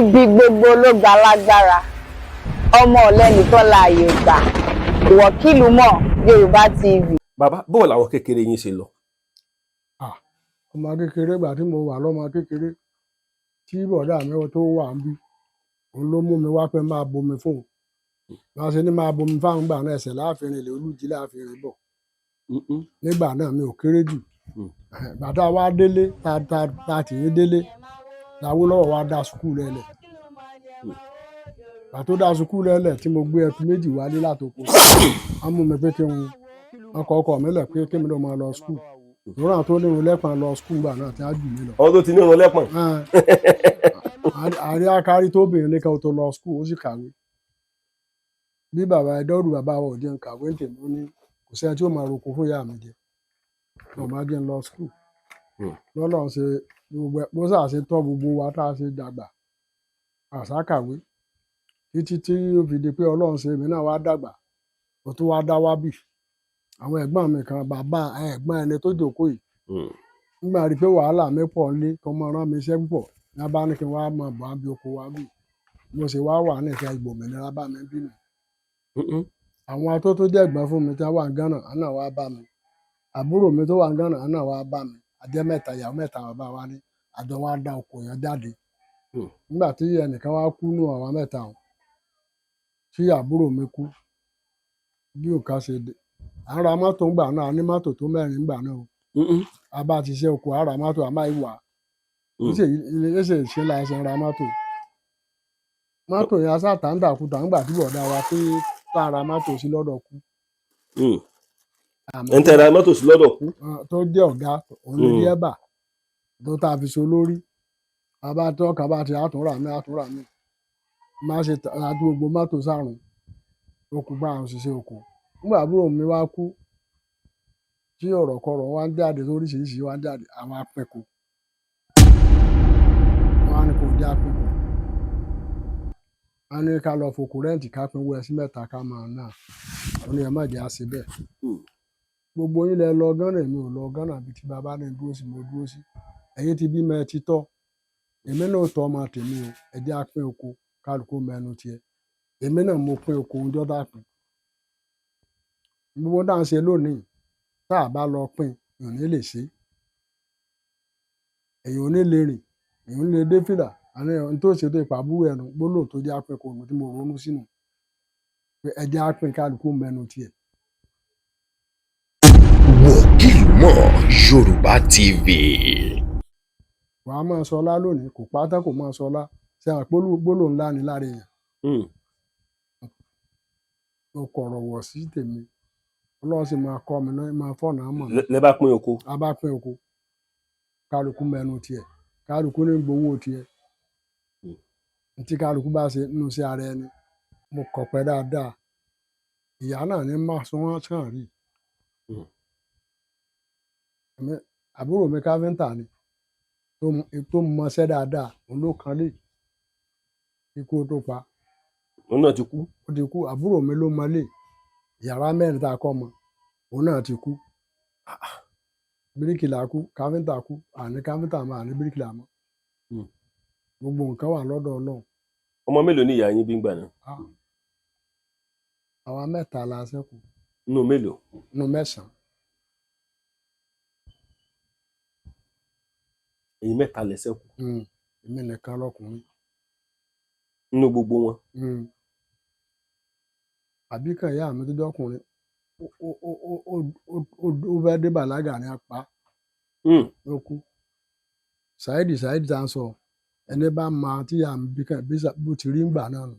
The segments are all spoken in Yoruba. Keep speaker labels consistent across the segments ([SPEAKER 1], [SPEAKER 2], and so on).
[SPEAKER 1] Ibi gbogbo ló gba lágbára. Ọmọ ọ̀lẹ́nìkan láàyè gbà. Ìwọ̀kìlú mọ̀ Yorùbá TV.
[SPEAKER 2] Bàbá bó làwọn kékeré yín ṣe lọ?
[SPEAKER 3] Ọmọ kékeré gbà tí mo wà lọ́mọ kékeré tí bọ̀dá mi tó wà ń bí òun ló mú mi wá pé máa bomi fóun. Máa ṣe ní máa bomi fáwọn gbà náà ẹsẹ̀ láàfin rìn lè olújí láàfin rìn bọ̀. Nígbà náà mi ò kéré jù. Bàtà wa délé ta tì í délé Awólọ́wọ̀ wa dá sùkúù lẹ́lẹ̀. Bàtó dá sùkúù lẹ́lẹ̀ tí mo gbé ẹtù méjì wálé látòkò. Wọ́n mú mi pé kí n ọkọ̀ mi lẹ̀ pé kí mi lọ máa lọ sùkúù. Lọ́ràn tó ní irun lẹ́pọ̀n lọ sùkúù gbà náà tí a jù mí lọ.
[SPEAKER 2] Àwọn tó ti ní irun lẹ́pọ̀n.
[SPEAKER 3] Àrí akárí tó bìnrin ní kan tó lọ sùkúù ó sì kàwé. Bí bàbá ẹ̀dọ́rù bàbá wa ò jẹun kàwé tèmi ó ní kò sẹ́ni tí ó máa roko fún ìyá mi jẹ. Ọmọ jẹ́ ń lọ sùkúù. Lọ́lọ́run ṣe gbogbo bó ṣáà ṣe tọ́ gbogbo wa tá a ṣe dàgbà. Àṣà kàwé títí tí ó fi di pé Ọlọ́run ṣe èmi náà wá dàgbà. Ó tún wá dá wá bì. Àwọn ẹ̀gbọ́n mi kan bàbá ẹ̀gbọ́n ẹni tó jókòó yìí. Nígbà rí pé wàhálà mi pọ̀ nílé kọ́ mọ rán mi iṣẹ́ púpọ̀ ní a bá ní kí n wá mọ̀ bá bí oko wa bì. Mo sì wá wà ní ìfẹ́ ìgbòmìnira bá mi bínú. Àwọn tó jẹ́ ẹ̀gbọ́n fún mi tí wọ́n wà ní Ghana àná wá bá mi. Àbúrò mi tó wà ní Ghana àná wá bá mi. Àjẹ́ mẹ́ta ìyàwó mẹ́ta bàbá wa ní àjọ wa dá oko yẹn jáde. Nígbà tí ẹnìkan wá kú nù àwọn mẹ́ta ọ̀hún tí àbúrò mi kú bí òkà ṣe dé. À ń ra mọ́tò ńgbà náà, a ní mọ́tò tó mẹ́rin ńgbà náà o. A bá ti ṣe oko, a ra mọ́tò, a máa wà. Ṣé ṣe la ṣe ń ra mọ́tò. Mọ́tò yẹn aṣá tà ń dàkúdà ńgbà tí bọ̀dá wa tí tá a ra mọ́tò sí lọ́dọ̀ kú.
[SPEAKER 2] Ẹ̀ ń tẹ́ ra mọ́tò sí lọ́dọ̀ kú.
[SPEAKER 3] Tó jẹ́ ọ̀gá òun ní dẹ́bà tó tá a fi so lórí. A bá tọ́ka bá ti àtúnrà mí. Má ṣe àti gbogbo mọ́tò sárùn. Ó kú bá àwọn òṣìṣẹ́ oko. Nígbà àbúrò mi wá kú tí ọ̀rọ̀ kọ̀rọ̀ wá ń jáde lóríṣiríṣi wá ń jáde àwọn apẹ̀kọ̀. Wọ́n á ní kò já apẹ̀kọ̀. Wọ́n á ní ká lọ fòkù rẹ́ǹtì ká pín owó ẹsí mẹ́ta ká máa náà. Ó ní ẹ má jẹ́ àṣẹ bẹ́ẹ̀. Gbogbo yín lẹ lọ Ghana èmi ò lọ Ghana bí tí bàbá ní dúró sí mo dúró sí. Ẹ̀yin ti bímọ ẹ ti tọ́. Èmi náà ò tọ́ ọmọ tèmi o. Ẹ jẹ́ á pín oko kálukú mẹ́nu tiẹ̀. Èmi náà mo pín oko ọjọ́ dàpín. Gbogbo tá à ń ṣe lónìí tá a bá lọ pín èèyàn ní lè ṣe. Èèyàn ò ní lè rìn, èèyàn ò ní lè dé fìlà. Àní ohun tó ṣe tó ìpàbúrò ẹnu gbólóhùn tó jẹ́ á pín oko tí mo ronú sínú. Pé ẹ jẹ́ á pín kálukú mẹ́nu tiẹ̀.
[SPEAKER 4] Ìwọ̀kìlú mọ̀ Yorùbá TV.
[SPEAKER 3] Wàá máa sọlá lónìí kò pátá kò máa sọlá. Ṣé àpólú gbólóhùn ńlá ni lára èèyàn. Mo kọ̀rọ̀ wọ̀ sí tèmi. Ọlọ́run sì máa kọ́ mi náà máa fọ̀nà mọ̀.
[SPEAKER 2] Lẹ bá pín oko.
[SPEAKER 3] A bá pín oko. Kálukú mẹ́nu tiẹ̀. Kálukú ní gbowó tiẹ̀. Tí kálukú bá ṣe nínú sí ara ẹni. Mo kọ̀ pẹ́ dáadáa. Ìyá náà ní máa sún wọ́n sàn rí. Àbúrò mi káfíńtà ni. Tó mọṣẹ́ dáadáa. Òun ló kan lé. Ikú tó pa.
[SPEAKER 2] Òun náà ti kú.
[SPEAKER 3] Ó ti kú. Àbúrò mi ló mọlé. Yàrá mẹ́rin tá a kọ́ mọ. Òun náà ti kú. Bíríkìlà kú, káfíńtà kú, àní káfíńtà mọ́ àní bíríkìlà mọ́. Gbogbo nǹkan wà lọ́dọ̀ Ọlọ́run.
[SPEAKER 2] Ọmọ mélòó ni ìyá yín bí ń gbà náà?
[SPEAKER 3] Àwa mẹ́ta la ṣẹ́kù.
[SPEAKER 2] Nínú mélòó?
[SPEAKER 3] Nínú mẹ́sàn-án.
[SPEAKER 2] Ẹ̀yin mẹ́ta lẹ ṣẹ́kù.
[SPEAKER 3] Èmi nìkan lọkùnrin.
[SPEAKER 2] Nínú gbogbo wọn.
[SPEAKER 3] Àbíkàn ìyá mi tó jọkùnrin ó fẹ́ dé bàlágà ní apá. Ló kú. Saheed tá ń sọ ẹni bá máa tí ìyá mi bó ti rí ń gbà náà nù.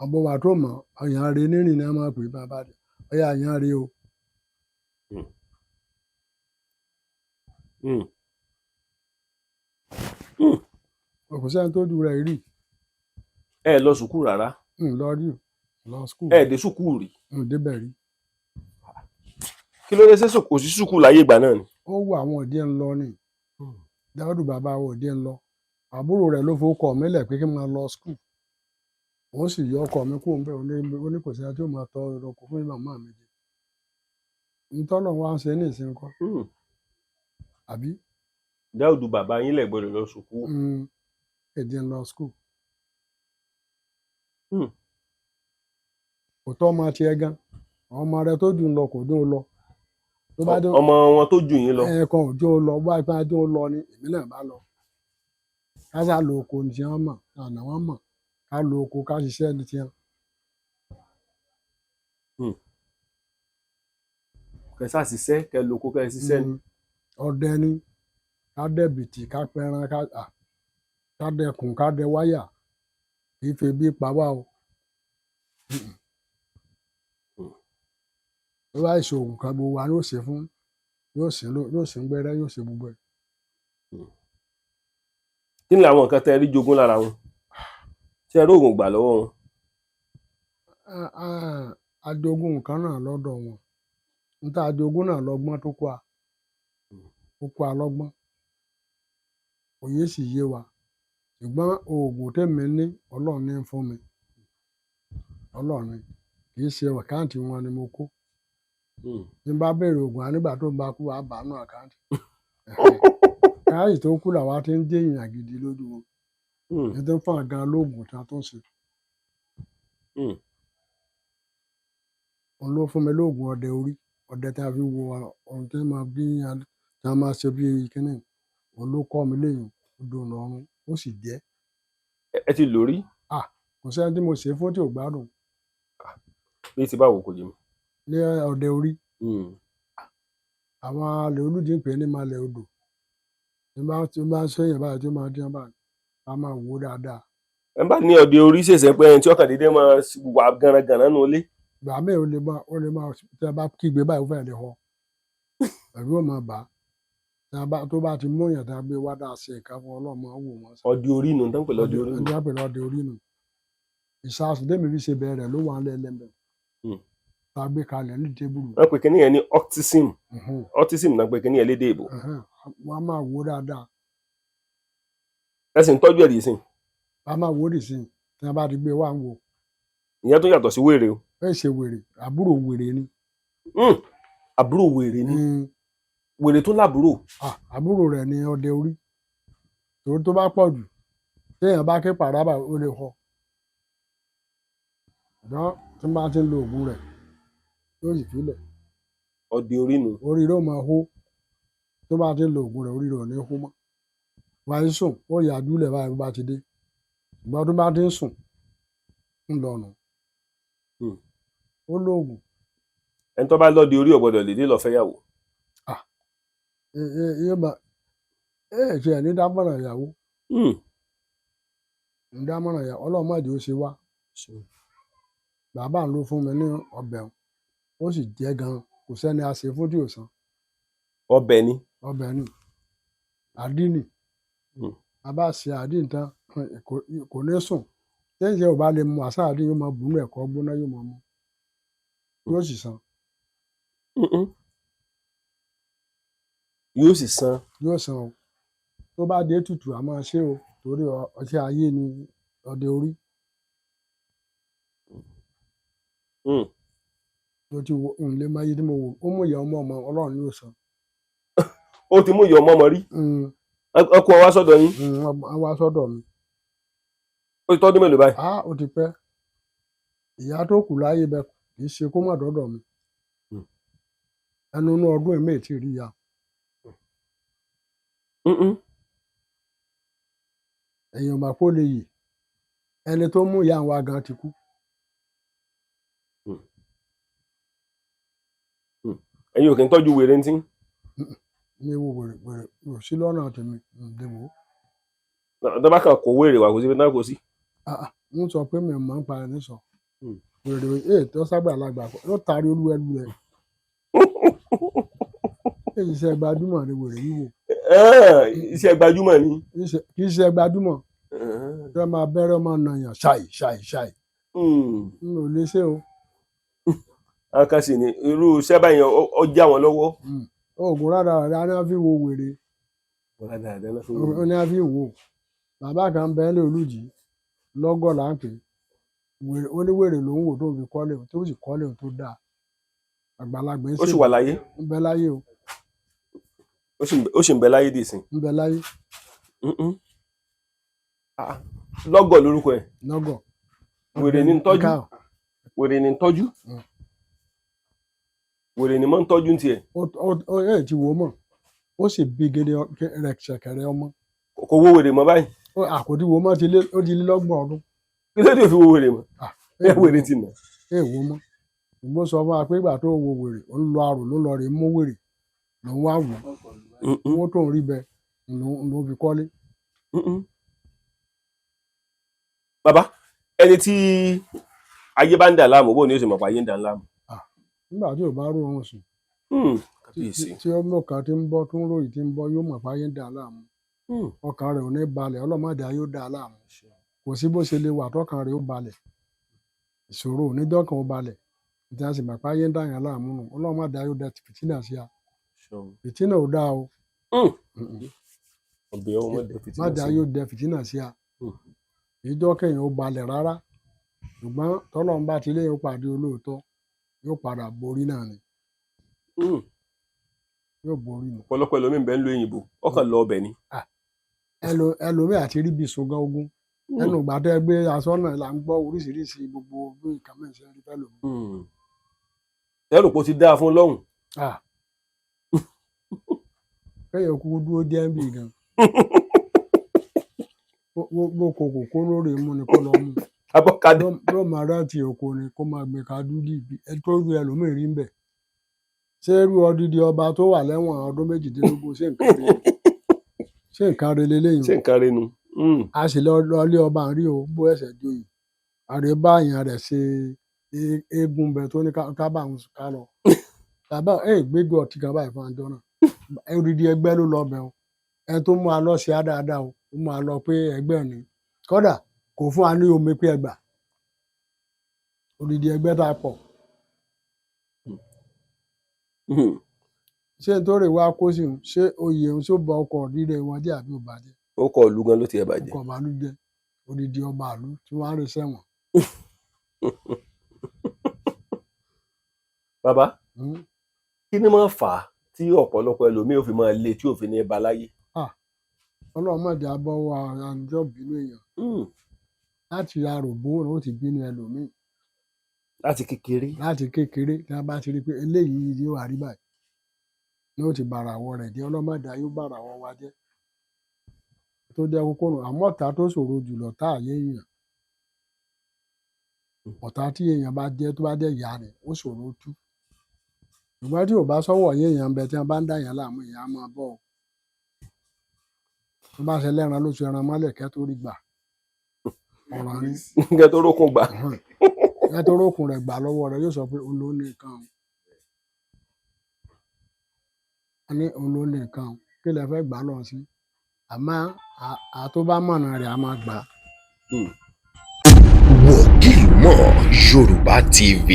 [SPEAKER 3] Àbọ̀ wà tó mọ̀ ọ̀yàn rè nírìn ní a máa pè bàbá rẹ̀. Ọ̀yà àyàn rè o. Kò sẹ́ni tó ju rẹ̀ rí.
[SPEAKER 2] Ẹ lọ sùkúù rárá.
[SPEAKER 3] Lọ rí lọ sùkúù.
[SPEAKER 2] Ẹ dé sùkúù rí.
[SPEAKER 3] Débẹ̀ rí.
[SPEAKER 2] Kí ló dé ṣe kò sí sùkúù láyé ìgbà náà ni?
[SPEAKER 3] Ó wù àwọn òde ń lọ ni. Dáúdù bàbá wa òde ń lọ. Àbúrò rẹ̀ ló fowókọ̀ mí lẹ̀ pé kí n máa lọ sùkúù. Òun sì yọ ọkọ̀ mi kúrò ńbẹ̀ ó ní kò sí ẹni tí ó máa tọ́ ìrọ̀kọ̀ fún màmá mi jẹ. Ntọ́nà wa ń ṣe ní ìsìn kọ́. Àbí?
[SPEAKER 2] Dáúdù bàbá yín lẹ̀ gbọ́dọ̀ lọ sùkúù.
[SPEAKER 3] èdè ń lọ skul.
[SPEAKER 2] Hmm.
[SPEAKER 3] Kò tọ́ ọmọ tiẹ̀ gan ọmọ rẹ tó jù ń lọ kò dún un lọ tó bá dún
[SPEAKER 2] ọmọ wọn tó jù yín lọ.
[SPEAKER 3] ẹ̀ẹ̀kan ò dún un lọ bá ipá dún un lọ ni èmi náà bá lọ ká sá lo oko ní tiẹ̀ mọ̀ àná wọn mọ̀ ká lo oko ká ṣiṣẹ́ ní tiẹ̀.
[SPEAKER 2] kẹsà ṣiṣẹ́ kẹ lóko kẹ ṣiṣẹ́ ni.
[SPEAKER 3] Ọdẹ ni ká dẹ̀bìtì ká pẹran ká dẹkùn ká dẹ wáyà kì í fi bí pa wá o. Tó bá ìṣòwò kan gbogbo wa yóò ṣe fún yóò ṣe ń gbẹ́rẹ́ yóò ṣe gbogbo ẹ̀.
[SPEAKER 2] kí ni àwọn nǹkan tẹ rí jogún lára wọn ṣe rí oògùn gbà lọ́wọ́ wọn.
[SPEAKER 3] Adogún nǹkan náà lọ́dọ̀ wọn níta adogún náà lọ́gbọ́n tó kó a lọ́gbọ́n òye sì yé wa ṣùgbọ́n oògùn tèmi ní Ọlọ́run ní fún mi Ọlọ́run ni kì í ṣe àkáǹtì wọn ni mo kó tí n bá béèrè oògùn ànígbà tó ń bá kú wàá bàánú àkáǹtì káyì tó kú làwa ti ń dé èèyàn gidi lójú wọn ní tó ń fún àga lóògùn tí a tó ń ṣe. Òun ló fún mi lóògùn ọdẹ orí ọdẹ tí a fi wo ọ̀run tí máa bí tí a máa ṣe bí kíní òun ló kọ́ mi léyìn odò ọ̀run ó sì jẹ́.
[SPEAKER 2] ẹ ti lò rí.
[SPEAKER 3] Kò sẹ́ni tí mo ṣe fún tí ò gbádùn.
[SPEAKER 2] bí ti báwo kò yé mi.
[SPEAKER 3] Ní ọdẹ orí àwọn alẹ́ olùdí ń pè ní malẹ̀ odò tí bá ń ṣẹ́yìn báyìí tí ó máa dín báyìí a máa wò ó dáadáa.
[SPEAKER 2] ẹ bá ní ọdẹ orí ṣèṣẹ pé ẹni tí ọkàn déédéé máa wà gànàgànà nù ilé.
[SPEAKER 3] Ìgbà míì ó lè máa tí a bá kígbe báyìí ó fẹ́ẹ̀ lè họ ẹ̀rú ò máa bà á tó bá ti mú èèyàn tá a gbé wá dá sí ẹ̀ka fún Ọlọ́run máa wò wọ́n.
[SPEAKER 2] ọdẹ orí nù tán pẹ̀lú ọdẹ orí nù.
[SPEAKER 3] ọdẹ orí nù ìṣàsùn démi fi ṣe bẹ̀rẹ̀ ló wà ń lẹ́lẹ́mẹ̀ tá a gbé kalẹ̀ ní tébùrù.
[SPEAKER 2] wọ́n pe kínní yẹn ní autism náà pe kínní yẹn lédè ìbò.
[SPEAKER 3] wọ́n á máa wò dáadáa.
[SPEAKER 2] ẹ sì ń tọ́jú ẹ̀ dì sí.
[SPEAKER 3] a máa wò dì sí tí wọ́n bá ti gbé wá ń wò.
[SPEAKER 2] ìyẹn tó yàtọ̀ sí wèrè o.
[SPEAKER 3] ẹ ṣe wèrè àbúrò wèrè ni.
[SPEAKER 2] àbúrò wèrè ni wèrè tó lábúrò.
[SPEAKER 3] àbúrò rẹ̀ ni ọdẹ orí tòun tó bá pọ̀ jù téèyàn bá ké pàrábà ó lè họ ṣùgbọ́n tí wọ́n bá ti ń lo oògùn rẹ̀ yóò sì fílẹ̀.
[SPEAKER 2] ọdẹ orí nù.
[SPEAKER 3] orí rẹ̀ ó máa hó tó bá ti ń lo oògùn rẹ̀ orí rẹ̀ ò ní hó mọ́ wáyé sùn ó yà á dúlẹ̀ báyìí bó bá ti dé ṣùgbọ́n tó bá ti ń sùn ń lọ nù. Ó lóògùn.
[SPEAKER 2] ẹni tó bá lọ́ọ́ di orí ò gbọ́dọ̀ lè dé lọ́ọ́ fẹ́yàwó.
[SPEAKER 3] ṣe ẹ̀ ní dámọ̀ràn ìyàwó ní dámọ̀ràn ìyàwó Ọlọ́run má jẹ́ ó ṣe wá bàbá ló fún mi ní ọbẹ̀ ó sì jẹ́ gan-an kò sẹ́ni a ṣe fún tí ò san.
[SPEAKER 2] ọbẹ̀ ni.
[SPEAKER 3] ọbẹ̀ ni àdínì a bá ṣe àdínì tán kò ní sùn téèyàn ò bá lè mu àṣà àdínì yóò máa bùnú ẹ̀kọ́ gbóná yóò máa mu yóò sì san.
[SPEAKER 2] yóò sì san.
[SPEAKER 3] yóò san o tó bá dé tutù a máa ṣe o torí ọṣẹ ayé ni ọdẹ orí. mo ti wo nlé máyé tí mo wò ó mú ìyá ọmọ Ọlọ́run ní òsàn.
[SPEAKER 2] ó ti mú ìyá ọmọ rí. ọkọ wa sọ́dọ̀ yín.
[SPEAKER 3] wá sọ́dọ̀ mi.
[SPEAKER 2] ó ti tọ́dún mélòó báyìí.
[SPEAKER 3] ó ti pẹ́ ìyá tó kù láyé bẹ kì í ṣe kó má dọ́dọ̀ mi ẹnu inú ọdún ẹ̀mí ẹ̀ tí ì rí ya. èèyàn mà kó lè yè ẹni tó mú ìyá wa gan ti kú.
[SPEAKER 2] ẹ̀yin ò kì í tọ́jú wèrè ń tí.
[SPEAKER 3] mi wo wèrè mi ò sí lọ́nà tèmi ǹdèwò.
[SPEAKER 2] tó bá kàn kó wèrè wà kó sí náà kó sí.
[SPEAKER 3] ń sọ pé mi ò máa ń parẹ́ ní sọ wèrè tó sábà lágbà yóò taari olúwẹ̀lú rẹ̀. iṣẹ́ gbajúmọ̀ ni wèrè yìí wò.
[SPEAKER 2] iṣẹ́ gbajúmọ̀ ni.
[SPEAKER 3] kì í ṣe gbajúmọ̀ tí wọ́n máa bẹ̀rẹ̀ máa nàyàn ṣáì. n ò lè ṣe o.
[SPEAKER 2] akásì ni irú iṣẹ́ báyìí ó já wọn lọ́wọ́.
[SPEAKER 3] oògùn rádaràdá ni wọ́n fi wo wèrè. ó ní wọ́n fi wò bàbá kan bẹ́ẹ̀ lé olùjì lọ́gọ́ là ń pè ó ní wèrè ló ń wò tó fi kọ́lé tó sì kọ́lé tó dáa àgbàlagbà
[SPEAKER 2] ó sì wà láyé.
[SPEAKER 3] ń bẹ láyé o.
[SPEAKER 2] ó sì ń bẹ láyé dì sí.
[SPEAKER 3] ń bẹ láyé.
[SPEAKER 2] lọ́gọ̀ lórúkọ ẹ̀.
[SPEAKER 3] lọ́gọ̀.
[SPEAKER 2] wèrè ní ń tọ́jú. wèrè ní ń tọ́jú. wèrè ní mọ́ ń tọ́jú ní tiẹ̀.
[SPEAKER 3] ẹ ti wò ó mọ̀ ó sì bí gèdè rẹ̀ ṣẹ̀kẹ̀rẹ̀ ọmọ.
[SPEAKER 2] kò wo wèrè mọ́ báyìí.
[SPEAKER 3] àkòtí wo mọ́ ó ti lé lọ́gbọ̀n ọdún.
[SPEAKER 2] kí ló dé fi wo wèrè mọ́. ẹ wèrè ti nà.
[SPEAKER 3] ẹ wò ó mọ́ ìgbó sọ fún wa pé ìgbà tó wo wèrè ó ń lọ àrò ló lọ rè mú wèrè ló ń wá wò owó tó ń rí bẹ ló fi kọ́lé.
[SPEAKER 2] bàbá ẹni tí ayé bá ń dà láàmú bó ni ó sì mọ̀ pé ayé ń dà láàmú.
[SPEAKER 3] nígbà tí ò bá rọrùn sùn tí ọmọ kan ti ń bọ́ tó ń ròyìn tí ń bọ́ yóò mọ̀ pé ayé ń dà láàmú ọkàn rẹ̀ ò ní balẹ̀ ọlọ́mọdé ayé ó dà láàmú kò sí bó ṣe lè wà tọkàn rẹ̀ ó balẹ̀ ìṣòro onídọ́kàn ó balẹ̀ tí a sì mọ̀ pé ayé ń dà yàn láàmú nù ọlọ́mọdé ayé ó dà fìtínà sí a fìtínà ò dáa o mọ̀dé ayé ó dà fìtínà sí a ìjọ́kẹ̀yìn ó balẹ̀ rárá ṣùgbọ́n tọ́lọ́run bá ti léyìn ó pàdé olóòótọ́ yóò padà borí náà ni yóò borí ni.
[SPEAKER 2] ọ̀pọ̀lọpọ̀ ẹlòmíín bẹ́ẹ̀ ń lo òyìnbó ọkàn lọ ọbẹ̀ ni.
[SPEAKER 3] ẹlòmíín àti ríbi ṣùgbọ́n ogun ẹnu ìgbà tẹ́ gbé aṣọ náà là ń gbọ́ oríṣiríṣi gbogbo bí nǹkan mẹ́rin ṣe rí fẹ́ lòun.
[SPEAKER 2] ẹrù kò ti dáa fún lọ́hùn.
[SPEAKER 3] kéèyàn kúkú dúró jẹ́ ń bì gan bó kòkó lórí mú ni kó lọ mú
[SPEAKER 2] abọ́kadà
[SPEAKER 3] ló máa rántí òkò ni kó máa gbé kadúdì tó rí ẹlòmíín rí ń bẹ̀ ṣé irú odidi ọba tó wà lẹ́wọ̀n ọdún méjìdínlógún ṣé nǹkan re leléyìí
[SPEAKER 2] ṣé nǹkan re nu.
[SPEAKER 3] a sì lọ lé ọba rí o bó ẹsẹ̀ joyè àrè bá àyàn rẹ̀ ṣe eégún bẹ tó ní ká bá ń ká lọ bàbá gbégbé ọtí kan báyìí fún àjọ náà odidi ẹgbẹ́ ló lọ bẹ̀ o ẹ tó mú a lọ ṣe á dáadáa o ó mú a lọ pé ẹgbẹ́ ni kódà kò fún wa ní omi pé ẹgbà odidi ẹgbẹ́ tá a pọ̀ ṣé nítorí wa kó sí un ṣé oyè ń ṣó bọ ọkọ̀ líle wọn jẹ́ àbí òbàjẹ́.
[SPEAKER 2] ó kọ ìlú gan ló ti ẹ̀ bàjẹ́.
[SPEAKER 3] ọkọ̀ màálù jẹ́ odidi ọba àlú tí wọ́n á rí sẹ́wọ̀n.
[SPEAKER 2] bàbá kí ni máa fà á tí ọ̀pọ̀lọpọ̀ ẹlòmíín ò fi máa le tí ò fi ní ba láyé.
[SPEAKER 3] ọlọ́run má jẹ́ abọ́wọ́ àjọ bínú èèyàn láti arògbó ó ti bínú ẹlòmíín.
[SPEAKER 2] láti kékeré
[SPEAKER 3] tí a bá ti rí i pé eléyìí yóò wà rí báyìí ní ó ti bàrà àwọ̀ rẹ̀ jẹ́ ọlọ́mọdé yóò bàrà àwọ̀ wa jẹ́ tó jẹ́ kókó nù àmọ́ ọ̀tá tó ṣòro jùlọ tá àyè èèyàn ọ̀tá tí èèyàn bá jẹ́ tó bá jẹ́ ìyá rẹ̀ ó ṣòro tú ṣùgbọ́n tí ò bá sọ́wọ́ yé èèyàn bẹ tí wọ́n bá ń dá èèyàn láàmú èèyàn á máa bọ̀ ọ́ tó bá ṣe lẹ́ran lóṣù ẹran mọ́lẹ̀ kẹ́ tó rí gbà ọ̀ràn ni
[SPEAKER 2] kẹ́ tó rókun gbà
[SPEAKER 3] kẹ́ tó rókun rẹ̀ gbà lọ́wọ́ rẹ̀ yóò sọ pé olóòní nǹkan ní olóòní nǹkan kí lẹ fẹ́ gbà lọ sí àmọ́ àtúbámọ̀nà rẹ̀ á máa gbà.
[SPEAKER 4] Wọ́kìlùmọ̀ Yorùbá TV.